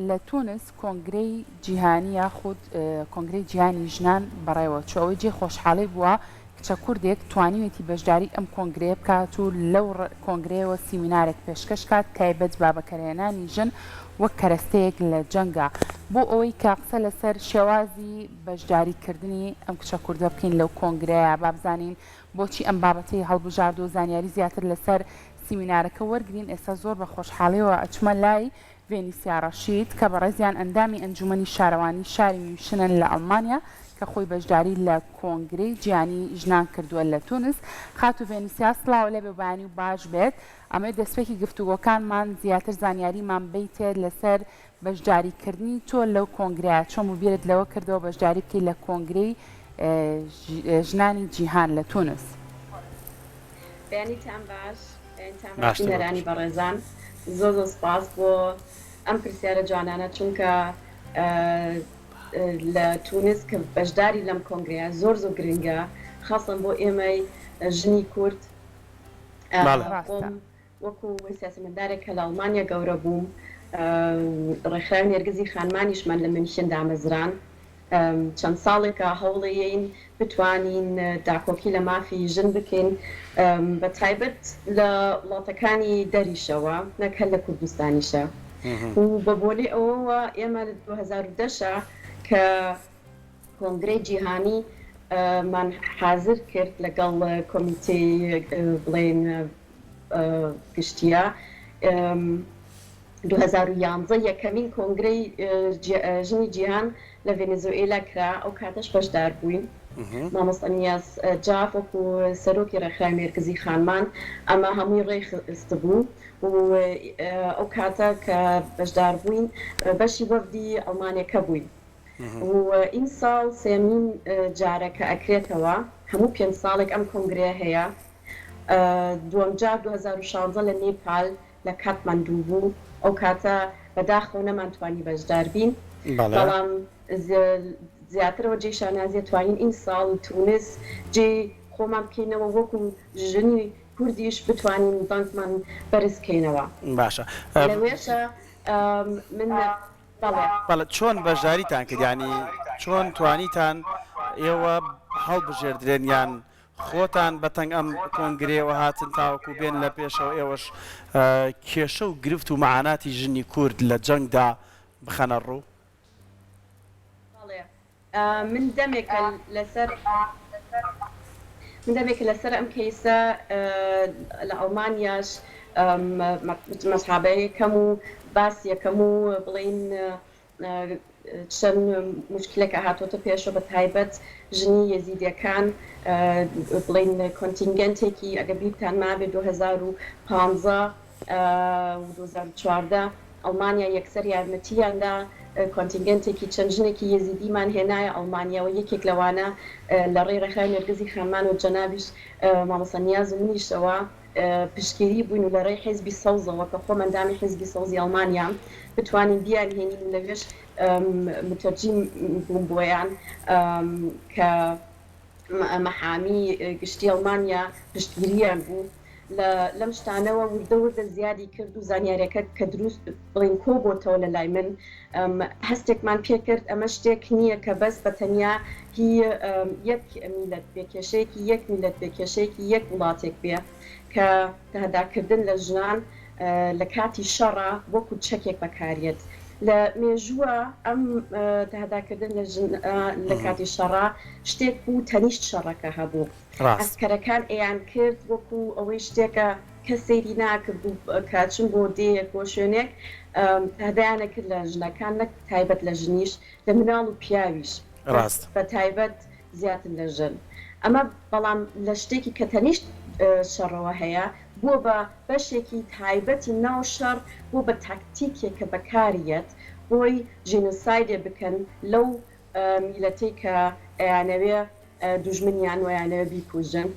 لە تونس کۆنگرەی جیهانی یاخود کۆنگرەی جیهانی ژنان بەڕێوە چۆەوەی جێ خۆشحاڵی بووە کچە کوردێک توانیوێتی بەشداری ئەم کۆنگرەیە بکات و لەو کۆنگرەیەوە سیمینارێک پێشکەش کات تایبەت بابەکەرێنانی ژن وەک کەرەستەیەک لە جەنگا بۆ ئەوەی کاقسە لەسەر شێوازی بەشداریکردنی ئەم کچە کوردە بکەین لەو کۆنگرەیە بابزانین بۆچی ئەم بابەتی هەڵبژارد و زانیاری زیاتر لەسەر سیمینارەکە وەرگین. ئێستا زۆر بە خۆشحاڵیەوە ئەچمە لای ڤێنیسیا ڕەشید کە بەڕێزیان ئەندامی ئەنجومەنی شارەوانی شاری میوشنن لە ئەڵمانیا کە خۆی بەشداری لە کۆنگرەی جیهانی ژنان کردووە لە تونس. خاتو ڤێنیسیا سڵاو لێ بێبانی و باش بێت. ئەمە دەستپێکی گفتوگۆکانمان زیاتر زانیاریمان بیتێت لەسەر بەشداریکردنی تۆ لەو کۆنگرەیە چۆن بیرت لەوە کردەوە بەشداری بکەی لە کۆنگرەی ژنانی جیهان لە تونس. بەیانیتان باش نەرانی بەڕێزان زۆر سپاس بۆ ئەم پرسیارە جوانانە چونکە لە تونس کە بەشداری لەم کۆنگرەیە زۆر گرنگە خاصن بۆ ئێمەی ژنی کورد. وەکو سیاسەتمەدارێک کە لە ئەڵمانیا گەورە بووم ڕێکخراوی نێرگزی خانمانیشمان لە منیشن دامەزران چەند ساڵێکە هەوڵەیەین بتوانین داکۆکی لە مافی ژن بکەین بە تایبەت لە وڵاتەکانی دەریشەوە نەکە لە کوردستانیشە و بە بۆلی ئەوەوە ئێمە لە 2010 کە کۆنگرەی جیهانی مان حازر کرد لەگەڵ کۆمیتەی بڵێن گشتیە 2011 یەکەمین کۆنگرەی ژنی جیهان لە ڤێنزوئێلا کرا ئەو کاتەش بەشدار بووین مامۆستا نیاز جاف وەکو سەرۆکی ڕێکخراوی نێرگزی خانمان ئەمە هەمووی ڕێخست بوو و ئەو کاتە کە بەشدار بووین بەشی وەفدی ئەڵمانیەکە بووین و ئین ساڵ سێمین جارەکە ئەکرێتەوە هەموو 5 ساڵێک ئەم کۆنگرەیە هەیە. دووەم جار 2016 لە نێپال لە کاتماندوو بوو ئەو کاتە بەداخەوە نەمانتوانی بەشدار بین بەڵام زیاترەوە جێ شانازیە توانین ئین ساڵ تونس جێ خۆمان بکەینەوە وەکو ژنی کوردیش بتوانین دەنگمان بەرزکەینەوە. باشە لەوێشە من بەڵێ چۆن بەشداریتان کرد ینی چۆن توانیتان ئێوە هەڵبژێردرێن یان خۆتان بەتەنگ ئەم کۆنگرەیەوە هاتن تاوەکو بێن لە پێشەوە ئێوەش کێشە و گرفت و مەعاناتی ژنی کورد لە جەنگدا بخەنە ڕوو؟ من دەمێکە لەسەر ئەم کەیسە لە ئەڵمانیاش مەسحابەیەکەم و باس یەکەم و بڵین چەند مشکلێکە هاتۆتە پێشەوە بە تایبەت ژنی یەزیدیەکان بڵین کۆنتینگەنتێکی ئەگە بیرتان مابێ 2015 2014 ئەڵمانیا یەکسەر یارمەتیاندا کۆنتینگەنتێکی چەند ژنێکی یەزیدیمان هێنایە ئەڵمانیاوە یەکێک لەوانە لە ڕێی ڕێکخراوی نێرگزی خانمان و جەنابیش مامۆستا نیاز و منیشەوە پشتگیری بووین و لە ڕێی حیزبی سەوزەوە کە خۆ مەندامی حیزبی سەوزی ئەڵمانیا بتوانین بیان هێنین لەوێش متەرجیم بووم بۆیان کە مەحامی گشتی ئەڵمانیا پشتگیریان بوو لەم شتانەوە وردە زیادی کرد و زانیاریەکە کە دروست بڵین کۆ بۆتەوە لە لای من هەستێکمان پێ کرد ئەمە شتێک نییە کە بەس بەتەنیا هی یەک میلەت بێ کێشەیەکی یەک میلەت بێ کێشەیەکی یەک وڵاتێک بێ کە تەهداکردن لە ژنان لە کاتی شەڕە وەکو چەکێک بەکارێت لە مێژووە ئەم تەهداکردن لە کاتی شەڕا شتێک بوو تەنیشت شەڕەکە هەبوو ئەسکەرەکان ئەیان کرد وەکو ئەوەی شتێکە کە سەیری ناکرد و کاچن بۆ دەیەک بۆ شوێنێک هەدایانە کرد لە ژنەکان نەک تایبەت لە ژنیش لە مناڵ و پیاویش بە تایبەت زیاتر لە ژن ئەمە بەڵام لە شتێکی کە تەنیشت شەڕەوە هەیە بۆ بە بەشێکی تایبەتی ناو شەڕ بۆ بە تاکتیکێک کە بەکاریەت بۆی ژینۆسایدێ بکەن لەو میلەتەی کە ئەیانەوێ دوژمنیان ویانەوە بیکوژن.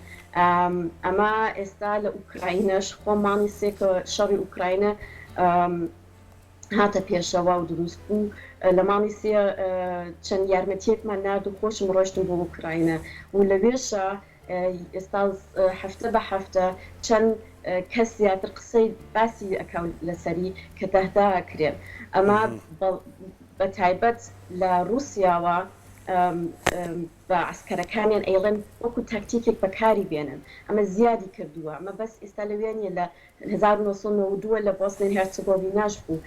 ئەمە ئێستا لە ئوکراینەش خۆمانی سێکە شەڕی ئوکراینە هاتە پێشەوە و دروست بوو لە ماڵی سێ چەند یارمەتیەکمان نرد و خۆشم ڕۆشتم بۆ ئوکراینە و لەوێشە ئێستا هەفتە بە هەفتە چەند کەس زیاتر قسەی باسی ئەکەون لەسەری کە تەهداکرێن ئەمە بە تایبەت لە رووسیاوە بە عسکەرەکانیان ئەیڵێن وەکو تاکتیکێک بەکاری بێنن ئەمە زیادی کردووە ئەمە بەس ئێستا لەوێنە لە 1992 لە بۆسنین هێرچگۆڤیناش بوو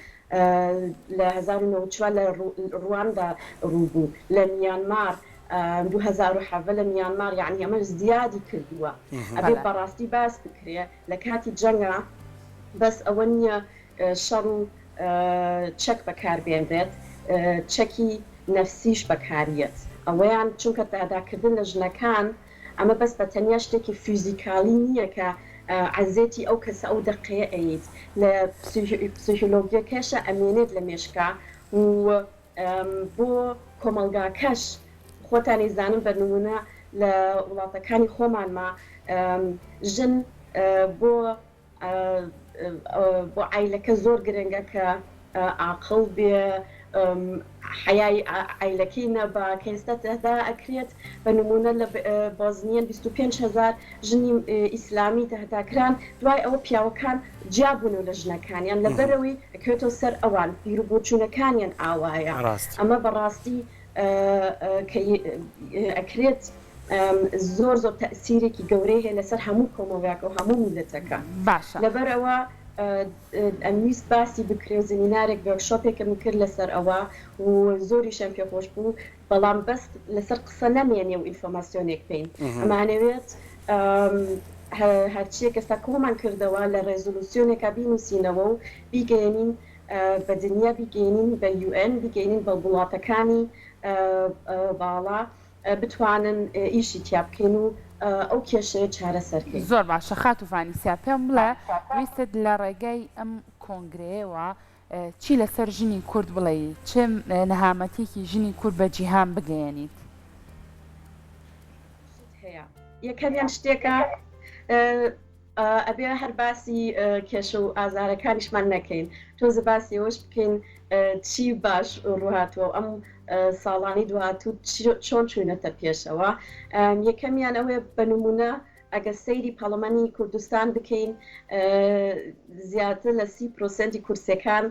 لە 1994 لە ڕواندا ڕووبوو لە میانمار 2007 لە میانمار یعنی ئەمە زیادی کردووە ئەبێ بەڕاستی باس بکرێ لە کاتی جەنگا بەس ئەوە نییە شەڕ و چەک بەکاربێنرێت چەکی نەفسیش بەکاریەت ئەوەیان چونکە داداکردن لە ژنەکان ئەمە بەس بە تەنیا شتێکی فیزیکالی نییە کە عزێتی ئەو کەسە ئەو دقەیە ئەیت لە پسیۆلۆژیەکەشە ئەمێنێت لە مێشکا و بۆ کۆمەلگاکەش خۆتانی زانم بە نمونە لە وڵاتەکانی خۆمانما ژن بۆ عیلەکە زۆر گرنگە کە عاقڵ بێ حیای عیلەکەی نەبا کە ئێستا تەهدا ئەکرێت بە نمونە لە بۆزنیەن 25,000 ژنی ئیسلامی تەهداکران دوای ئەوە پیاوەکان جیابوون لە ژنەکانیان لەبەرەوەی ئەکرێتەوە سەر ئەوان بیرروبۆچوونەکانیان ئاوایە ئەمە بەڕاستی ئەکرێت زۆر زۆر تەسیرێکی گەورەی هەیە لەسەر هەموو کۆمەڵگاکە و هەموو میلەتەکە لەبەرەوە ئەمیست باسی بکرێ و زمینارێک وەرکشۆپێکم کرد لەسەر ئەوە و زۆریشان پێخۆش بوو بەڵام بەست لەسەر قسە نەمێنێ و ئینفۆرماسیۆنێک بین ئەمانەوێت هەرچیە کەستا کۆمان کردەوە لە ڕێزولوسیۆنێکە بینوسینەوە و بیگەێنین بە دنیا بیگەێنین بە UN بیگەێنین بە وڵاتەکانی باڵا بتوانن ئیشی تیا بکەین و ئەو کێشەیە چارەسەرکەین. زۆر باشە خاتوفانیسیا پێم بڵێ ویستت لە ڕێگەی ئەم کۆنگرەیەوە چی لەسەر ژنی کورد بڵێ چه نەهامەتێکی ژنی کورد بە جیهان بگەیەنیت؟ هەیە یەکەمیان شتێکە ئەبێ هەر باسی کێشە و ئازارەکانیشمان نەکەین تۆزە باسی ئەوەش بکەین چی باش ڕوهاتوە ئەم ساڵانی دوهاتوو چۆن چوونەتە پێشەوە یەکەمیان ئەوێ بە نمونە ئەگە سەیری پەڵەمەنی کوردستان بکەین زیاتر لە 30% کورسەکان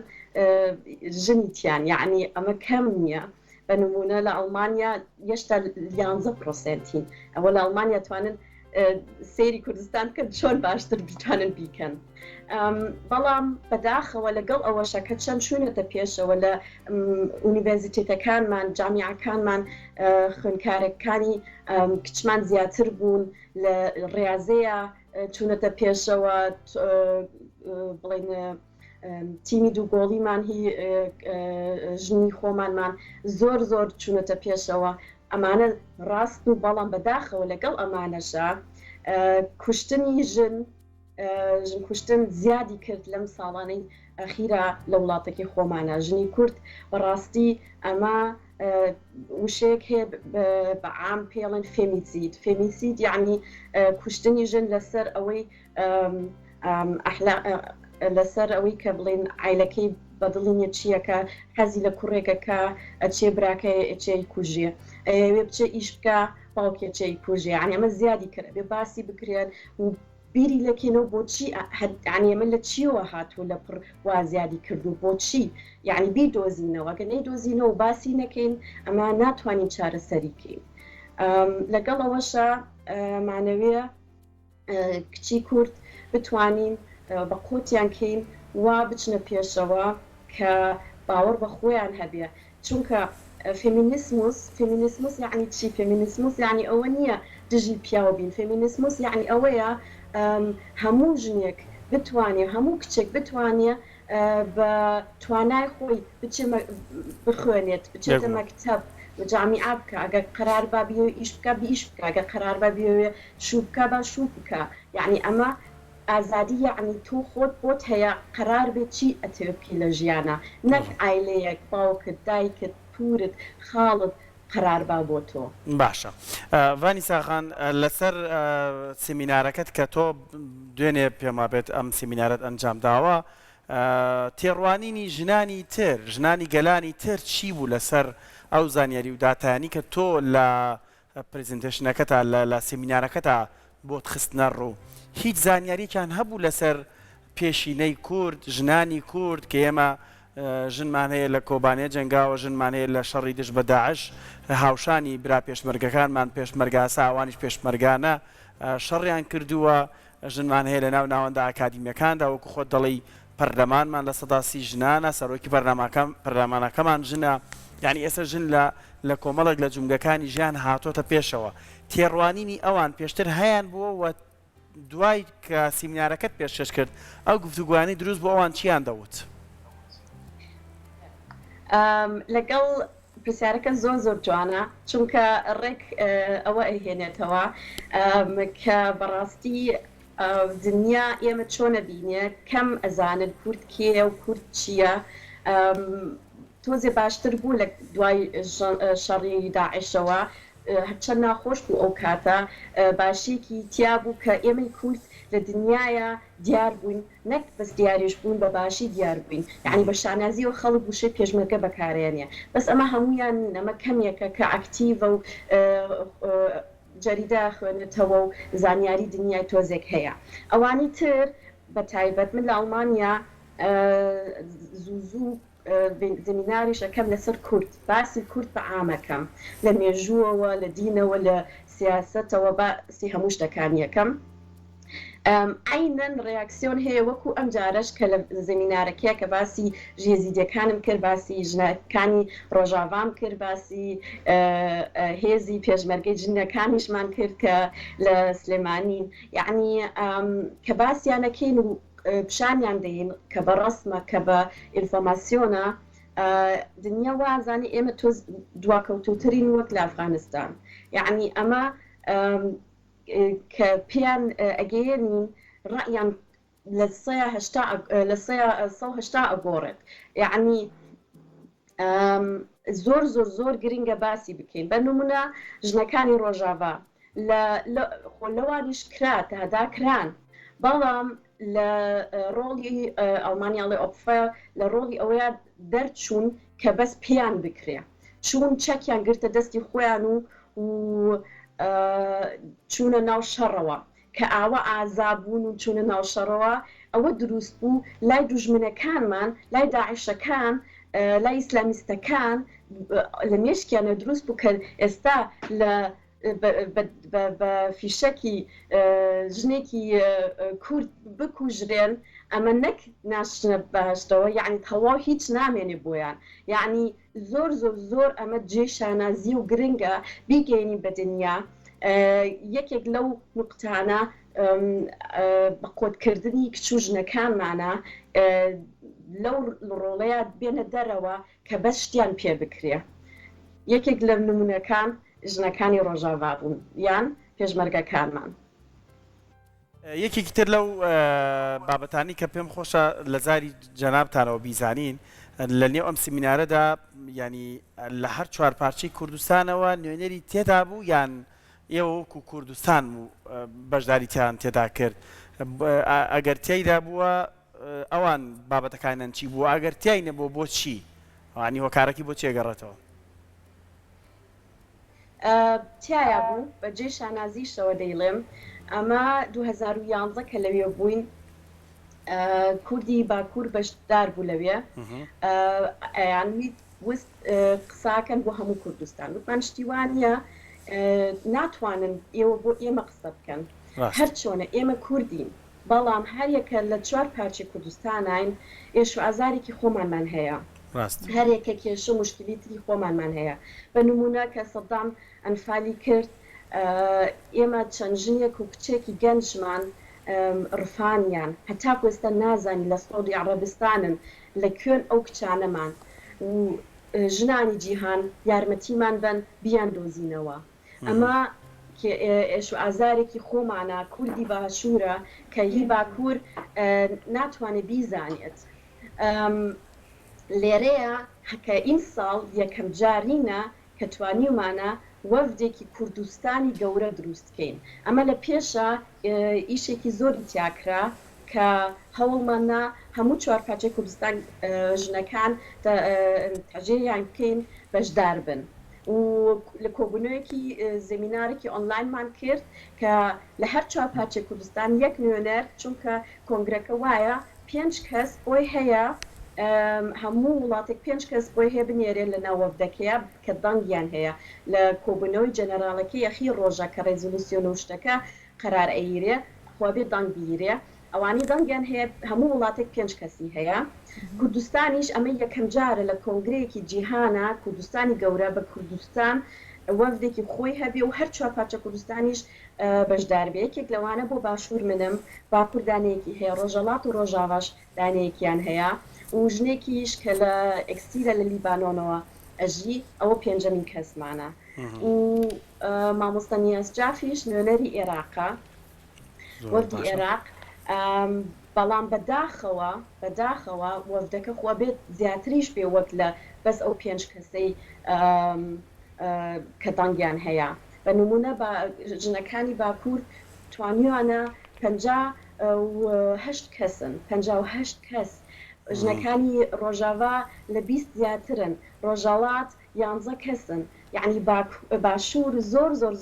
ژنیتیان یعنی ئەمە کەم نییە بە نمونە لە ئەڵمانیا هێشتا 11%ین ئەوە لە ئەڵمانیا توانن سەیری کوردستان کرد چۆن باشتر بتوانن بیکەن بەڵام بەداخەوە لەگەڵ ئەوەشەکە چەند چوونەتە پێشەوە لە ئونیڤەرسیتێتەکانمان جامیعەکانمان خوێندکارەکانی کچمان زیاتر بوون لە ڕاضەیە چوونەتە پێشەوە بڵێن تیمی دووگۆڵیمان هی ژنی خۆمانمان زۆر زۆر چوونەتە پێشەوە ئەمانە ڕاست و بەڵام بەداخەوە لەگەڵ ئەمانەشە کوشتنی ژن کوشتن زیادی کرد لەم ساڵانەی ئەخیرا لە وڵاتێکی خۆمانە ژنی کورد بەڕاستی ئەمە وشەیەک هەیە بەعام پێڵێن فێمیسید یعنی کوشتنی ژن لەسەر ئەوەی لەسەر ئەوەی کە بڵێن عیلەکەی بەدڵینە چیەکە حەزی لە کوڕێکەکە ئەچێ براکە ئەچێ کوژێ وێ بچێ ئیش بکە باوکێ چێ کوژێ یعنی ئەمە زیادی کرد بێ باسی بکرێن و بیری لەکەینەوە بۆچی عنی ئەمە لە چیەوە هاتووە لە پڕ وا زیادی کردو بۆچی یعنی بیدۆزینەوە گە نەیدۆزینەوە باسی نەکەین ئەمە ناتوانین چارەسەریکەین لەگەڵ ئەوەشە مانەوێ کچی کورد بتوانین بە قوتیان کەین وا بچنە پێشەوە کە باوەڕ بە خۆیان هەبێ چونکە فێمینیسموس یعنی چی فێمینیسموس یعنی ئەوە نییە دژی پیاوە بین فێمینیسموس یعنی ئەوەیە هەموو ژنێک بتوانێ هەموو کچێک بتوانێ بە توانای خۆی بخوێنێت بچێتە مەکتەب جامیعە بکە ئەگە قەرار با بێ ئیش بکە ئیش بکە ئەگە قەرار با بێ شوو بکە با شوو بکە یعنی ئەمە ئازادی یعنی تۆ خۆت بۆت هەیە قەرار بێت چی ئەتێپی لە ژیانە نەک ئایلەیەک باوکت دایکت پورت خاڵت قەرار با بۆ تۆ باشە ڤانی ساخان لەسەر سیمینارەکەت کە تۆ دوێنێ پێما بێت ئەم سیمینارەت ئەنجام داوە تێڕوانینی ژنانی تر ژنانی گەلانی تر چی بوو لەسەر ئەو زانیاری و داتانی کە تۆ لە پرزنتێشنەکەتا لە سمینارەکەتا بۆت خستنە ڕوو هیچ زانیاریان هەبوو لەسەر پێشینەی کورد ژنانی کورد کە ئێمە ژنمان هەیە لە کۆبانێ جەنگاوە ژنمان هەیە لە شەڕی دژ بە داعش هاوشانی برا پێشمەرگەکانمان پێشمەرگاسا ئەوانیش پێشمەرگانە شەڕیان کردووە ژنمان هەیە لە ناو ناوەندا ئاکادیمیەکاندا وەکو خۆت دەڵی پەرلەمانمان لە سەداسی ژنانە سەرۆکی پەرلەمانەکەمان ژنە یعنی ئێستا ژن لە کۆمەڵێک لە جونگەکانی ژیان هاتۆتە پێشەوە تێڕوانینی ئەوان پێشتر هەیان بووە و دوای کە سیمینارەکەت پێشکەش کرد ئەو گفتوگوانی دروست بۆ ئەوان چیان دەوت لەگەڵ پرسیارەکە زۆر جوانە چونکە ڕێک ئەوە ئەهێنێتەوە کە بەڕاستی دنیا ئێمە چۆنە بینێ کەم ئەزانن کورد کێ و کورد چییە تۆزێ باشتر بوو لە دوای شەڕی داعشەوە هەرچەند ناخۆش بوو ئەو کاتە باشێکی تیا بوو کە ئێمەی کورد لە دنیاە دیار بووین نەک بەس دیاریش بوون بە باشی دیار بووین یعنی بە شانازیەوە خەڵک وشەی پێشمەرگە بەکارێنێ بەس ئەمە هەمویان ئەمە کەمێکە کە ئاکتیڤە و جەریدا خوێنێتەوە و زانیاری دنیای تۆزێک هەیە ئەوانی تر بە تایبەت من لە ئەڵمانیا زوو زمیناریش ئەەکەم لەسەر کورد باسی کورد بە عامەکەم لە مێژووەوە لە دینەوە لە سیاسەتەوە باسی هەموو شتەکانی یەکەم عینەن ڕیاکسیۆن هەیە وەکو ئەم جارش کە لە زمینارەکەیە کە باسی ژێزیدەکانم کرد باسی ژنەکانی ڕۆژاوام کرد باسی هێزی پێشمەرگەی جنەکانیشمان کرد کە لە سلێمانین یعنی کە باسییانەکەین و پیشانیان دەین کە بە ڕسمە کە بە ئینفۆرماسیۆنە دنیا وازانی ئێمە تۆ دواکەوتوترین وەک لە ئەفغانستان یعنی ئەمە کە پێیان ئەگەیەنین ڕەیان لە 180 ئەگۆڕێت یعنی زۆر گرنگە باسی بکەین بە نمونە ژنەکانی ڕۆژاوا لەوانیش کرات هەداکران بەڵام لە ڕۆڵی ئەڵمانیاڵی ئۆپفە لە ڕۆڵی ئەوەیە دەرچوون کە بەس پێیان بکرێ چون چەکیان گرتە دەستی خۆیان و چوونە ناو شەڕەوە کە ئاوە ئازابوون و چوونە ناو شەڕەوە ئەوە دروست بوو لای دوژمنەکانمان لای داعشەکان لای ئیسلامیستەکان لە مێشکیانە دروست بوو کە ئێستا لە بە فیشەکی ژنێکی کورد بکوژرێن ئەمە نەک ناشنە باشتەوە یعنی تەواو هیچ نامێنێ بۆیان یعنی زۆر ئەمە جێ شانازی و گرنگە بیگەینی بە دنیا یەکێک لەو نقطانە بە قۆتکردنی کچوو ژنەکانمانە لەو ڕۆڵەیە بێنە دەرەوە کە بەس شتیان پێ بکرێ یەکێک لە نمونونەکان ژنەکانی ڕۆژاوا بوون یان پێشمەرگەکانمان یەکێکی تر لەو بابەتانی کە پێم خۆشە لە زاری جەنابتانەوە بیزانین لە نێو ئەم سمینارەدا ینی لە هەر چوار پارچەی کوردستانەوە نوێنەری تێدا بوو یان ئێوە وەکو کوردستان و بەشداریتیان تێدا کرد ئەگەر تیایدا بووە ئەوان بابەتەکانیان چی بوو ئەگەر تیای نەبوو بۆ چی ئەوانی هۆکارەکی بۆ چێگەڕێتەوە تایە بوو بە جێ شانازیشەوە دەیڵێم ئەمە 2011 کە لەوێ بووین کوردی باکوور بەشدار بوو لەوێ یانویت وست قساکەن بۆ هەموو کوردستان وتمان شتیوانە ناتوانن ئێوە بۆ ئێمە قسە بکەن هەر چۆنە ئێمە کوردین بەڵام هەر یەکە لە چوار پارچی کوردستانین ئێش و ئازارێکی خۆمانمان هەیە هەر یەکە کێشە مشکلی تری خۆمانمان هەیە بە نمونە کە سەدام ئەنفالی کرد ئێمە چەند ژنێک و کچێکی گەنجمان ڕفانیان هەتا ئێستا نازانی لە سعودی عەرەبستانن لە کوێن ئەو کچانەمان و ژنانی جیهان یارمەتیمان بن بیان دۆزینەوە ئەمە ئێش و ئازارێکی خۆمانە کوردی باشوورە کە هی باکوور ناتوانێت بیزانێت لێرەیە کە ئین ساڵ یەکەم جارینە کە توانیمانە وەفدێکی کوردستانی گەورە دروستکەین ئەمە لە پێشە ئیشێکی زۆری تیاکرا کە هەوڵمانە هەموو چوار پارچەی کوردستان ژنەکان تەجێیان بکەین بەشدار بن و لە کۆبوونەوەیەکی زمینارێکی ئۆنلاینمان کرد کە لە هەر چاپاچێ کوردستان یەک میلیۆنەر چونکە کۆنگرەکە وایە 5 کەس بۆی هەیە هەموو وڵاتێک 5 کەس بۆی هەیە بنێرێ لە ناوەفدەکەیە کە دەنگیان هەیە لە کۆبوونەوەی جەنەراڵەکە یەخی ڕۆژە کە ڕێزولوسیۆن و شتەکە قەرار ئەیرێ خوابێ دەنگ بیرێ ئەوانی دەنگیان هەیە هەموو وڵاتێک 5 کەسی هەیە کوردستانیش ئەمە یەکەم جارە لە کۆنگرەیەکی جیهانە کوردستانی گەورە بە کوردستان وەفدێکی خۆی هەبێ و هەر چوارپاچە کوردستانیش بەشدار بێ یەکێک لەوانە بۆ باشوور منم باکوور دانەیەکی هەیە ڕۆژەڵات و ڕۆژاواش دانەیەکیان هەیە و ژنێکیش کە لە ئەکسیرە لە لیبانۆنەوە ئەژی ئەوە پێنجەمین کەسمانە و مامۆستا نیاز جافیش نوێنەری عێراقا وەفدی عێراق بەڵام بەداخەوە وەفدەکە خوا بێت زیاتریش بێ وەک لە بەس ئەو 5 کەسەی کە دەنگیان هەیە بە نمونە بە ژنەکانی باکوور توانیوانە 58 کەسن 58 کەس ژنەکانی ڕۆژاوا لە 20 زیاترن ڕۆژاڵات 11 کەسن یعنی باشوور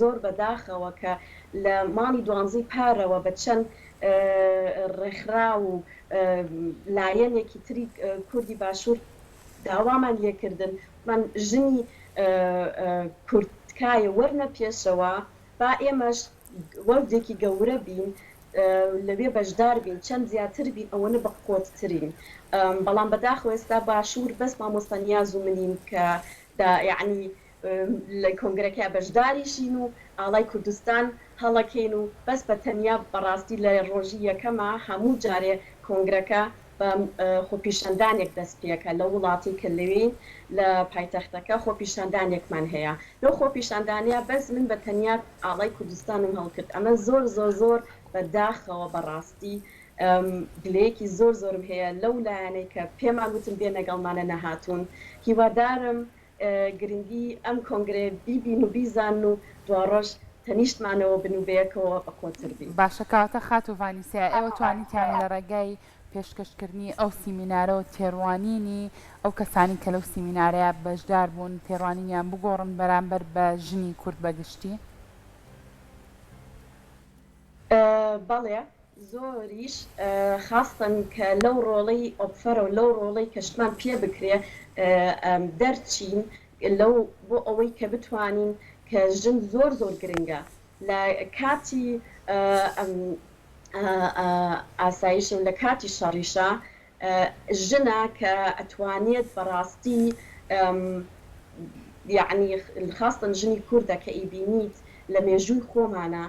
زۆر بەداخەوە کە لە ماڵی دوانزەی پارەوە بە چەند ڕێکخرا و لایەنێکی تری کوردی باشوور داوامان لێکردن من ژنی کورتکایە وەرنە پێشەوە با ئێمەش وەردێکی گەورە بین لەوێ بەشدار بین چەند زیاتر بین ئەوەنە بە قۆتترین بەڵام بەداخەوە ئێستا باشوور بەس مامۆستا نیاز و منیم کە یعنی لە کۆنگرەکە بەشداریشین و ئاڵای کوردستان هەڵەکەین و بەس بە تەنیا بەڕاستی لە ڕۆژی یەکەمە هەموو جارێ کۆنگرەکە بە خۆپیشاندانێک دەست پێەکە لە وڵاتی کە لەوین لە پایتەختەکە خۆپیشاندانێکمان هەیە لەو خۆپیشاندانیا بەس من بە تەنیا ئاڵای کوردستانم هەڵکرد ئەمە زۆر بەداخەوە بەڕاستی گلەیەکی زۆرم هەیە لەو لایەنەی کە پێمان وتم بێ نەگەڵمانە نەهاتوون هیوادارم گرنگی ئەم کۆنگرێ بیبین و بیزان و دوڕۆژ تەنیشتمانەوە بنوبەیەکەوە بە خۆتر بین باشەکەواتە خات و ڤانیسیا ئێوە توانیتیان لە ڕێگای پێشکەشکردنی ئەو سیمینارەوە تێڕوانینی ئەو کەسانی کە لەو سیمینارەیە بەشدار بوون تێڕوانینیان بگۆڕن بەرامبەر بە ژنی کورد بەگشتی بەڵێ زۆریش خاستن کە لەو ڕۆڵەی ئۆپفەرە و لەو ڕۆڵەی کەشتمان پێ بکرێ دەرچین لەو بۆ ئەوەی کە بتوانین کە ژن زۆر گرنگە لە کاتی ئاسایش و لە کاتی شەڕیشە ژنە کە ئەتوانێت بەڕاستی یعنی خاستن ژنی کووردە کە ئیبینیت لە مێژووی خۆمانە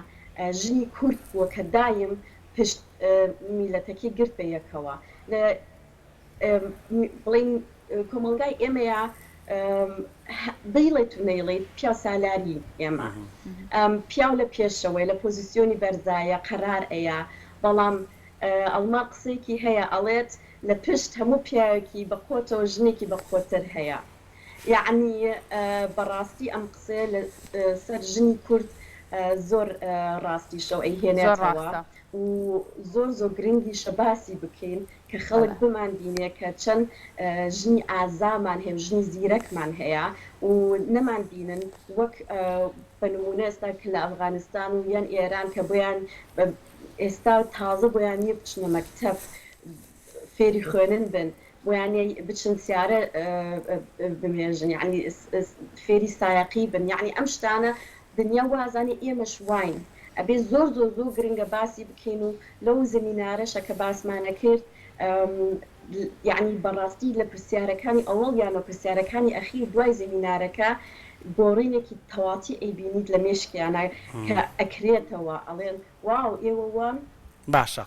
ژنی کورد بووە کە دایم پشت میلەتەکەی گرت بە یەکەوە بڵین کۆمەلگای ئێمەیە بڵێت و نەیڵێت پیا سالاری ئێمە پیاو لە پێشەوەی لە پۆزیسیۆنی بەرزایە قەرار ئەیە بەڵام ئەڵما قسێکی هەیە ئەڵێت لە پشت هەموو پیاوێکی بە قۆتەوە ژنێکی بە قۆتر هەیە یعنی بەڕاستی ئەم قسێ لە سەر ژنی کورد زۆر ڕاستی شەو ئەیهێنێتەوە و زۆر گرنگی شەباسی بکەین کە خەڵک بمانبینێ کە چەند ژنی ئازامان هەیە ژنی زیرەکمان هەیە و نەمانبینن وەک بە نمونە ئێستا کە لە ئەفغانستان و یان ئێران کە بۆیان ئێستا تازە بۆیان نیە بچنە مەکتەب فێری خوێنن بن بۆیانێ بچن سیارە بمێژن یعنی فێری سایقی بن یعنی ئەم شتانە دنیا وازانی ئێمەش واین ئەبێ زۆر گرنگە باسی بکەین و لەو زمینارەشە کە باسمانە کرد یعنی بەڕاستی لە پرسیارەکانی ئەوڵ یانە پرسیارەکانی ئەخیر دوای زمینارەکە گۆڕینێکی تەواتی ئەیبینیت لە مێشکیانە کە ئەکرێتەوە ئەڵێن واو ئێوە وان باشە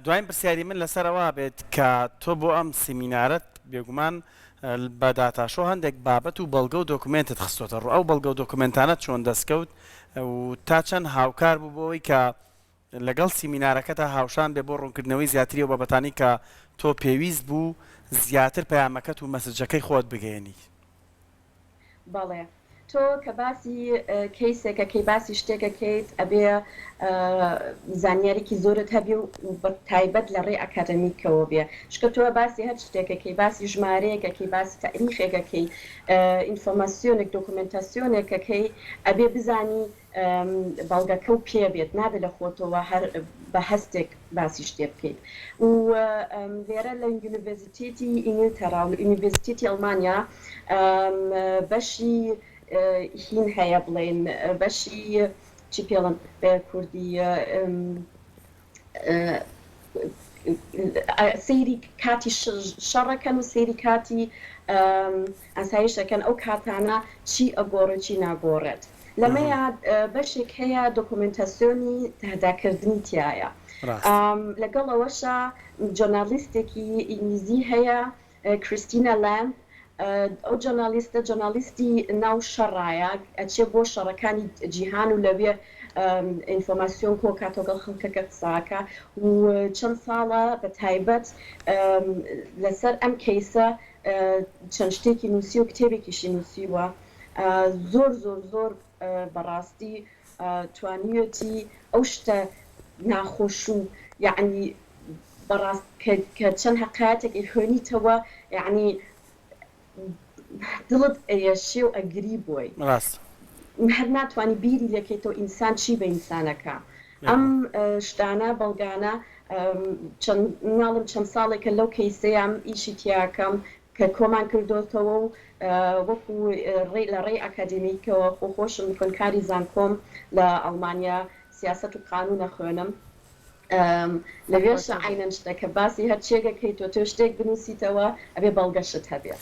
دوایین پرسیاری من لەسەرەوە بێت کە تۆ بۆ ئەم سیمینارەت بێگومان بە داتاشۆ هەندێک بابەت و بەڵگە و دۆکومنتت خستۆتە ڕوو ئەو بەڵگە و دۆکومنتانە چۆن دەستکەوت و تا چەند هاوکار بوو بۆەوەی کە لەگەڵ سیمینارەکەتە هاوشان بێ بۆ ڕوونکردنەوەی زیاتری و بابەتانی کە تۆ پێویست بوو زیاتر پەیامەکەت و مەسجەکەی خۆت بگەێنی بەڵێ تۆ کە باسی کەیسێکە کەی باسی شتێکەکەیت ئەبێ زانیاریکی زۆرت هەبی و تایبەت لە ڕێ ئەکادەمیکەوە بێ شکە تۆ باسی هەر شتێکەکەی باسی ژمارەیەکەکەی باسی تاریخێکەکەی ئینفۆرماسیۆنێک دۆکومنتاسیۆنێکەکەی ئەبێ بزانی بەڵگەکە و پێ بێت نابێت لە خۆتەوە هەر بە هەستێک باسی شتێ بکەیت و لێرە لە یونیڤرسیتێتی ئینگلتەرا و یونیڤرسیتێتی ئەڵمانیا بەشی هین هەیە بڵێن بەشی چی پێڵم بە کوردی سەیری کاتی شەڕەکەن و سەیری کاتی ئاسایشەکەن ئەو کاتانە چی ئەگۆڕێت چی ناگۆڕێت لەمەیە بەشێک هەیە دۆکومنتاسیۆنی تەهداکردنی تایە لەگەڵ ئەوەشە جۆرنالیستێکی ئینگلیزی هەیە کریستینە لەمب ئەو جۆرنالیستی ناو شەڕایە ئەچێ بۆ شەڕەکانی جیهان و لەوێ ئینفۆرماسیۆن کۆ کاتۆگەڵ خەڵکەکە قساکە و چەند ساڵە بە تایبەت لەسەر ئەم کەیسە چەند شتێکی نووسی و کتێبێکیشی نووسیوە زۆر زۆر زۆر بەڕاستی توانیوەتی ئەو شتە ناخۆش و یعنی بەڕاست کە چەند حقایەتێکی خوێنیتەوە یعنی دڵت ئەیەشێ و ئەگری بۆی هەر ناتوانانی بیری لەکەیتەوە ئینسان چی بە ئینسانەکە ئەم شتانە بەڵگانە ناڵم چەند ساڵێکە لەو کەیسەیەم ئیشی تیاکەم کە کۆمان کردوتەوە و وەکو لە ڕێی ئەکادمیکەوە خۆشم خوێندکاری زانکۆم لە ئەڵمانیا سیاست و قانونە خوێنم لەوێش عینەن شتەکە باسی هەر چێگەکەیتەوە تۆ شتێک بنووسیتەوە ئەبێ بەڵگەشت هەبێت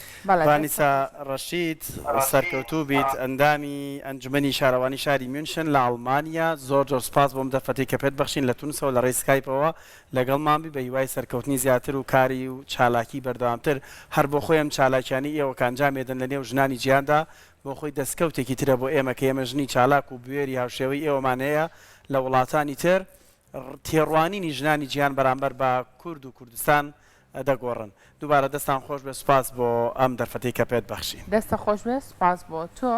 وانیسا ڕەشید سەرکەوتوو بیت ئەندامی ئەنجومەنی شارەوانی شاری میونشن لە ئەڵمانیا زۆر جۆر سپاس بۆم دەفەتی کە پێت بەخشین لە تونسەوە لە ڕێی سکایپەوە لەگەڵمانبی بە هیوای سەرکەوتنی زیاتر و کاری و چالاکی بەردەوامتر هەر بۆ خۆیم چالاکیانی ئێوە کانجامێدن لە نێو ژنانی جیهاندا بۆ خۆی دەستکەوتێکی ترە بۆ ئێمە کە ئێمە ژنی چالاک و بوێری هاوشێوەی ئێوەمانەیە لە وڵاتانی تر تێڕوانینی ژنانی گیان بەرامبەر بە کورد و کوردستان دەگۆڕن دووبارە دەستان خۆش بێ سوپاس بۆ ئەم دەرفەتەی کە پێت بەخشی دەستە خۆش بێ سوپاس بۆ تۆ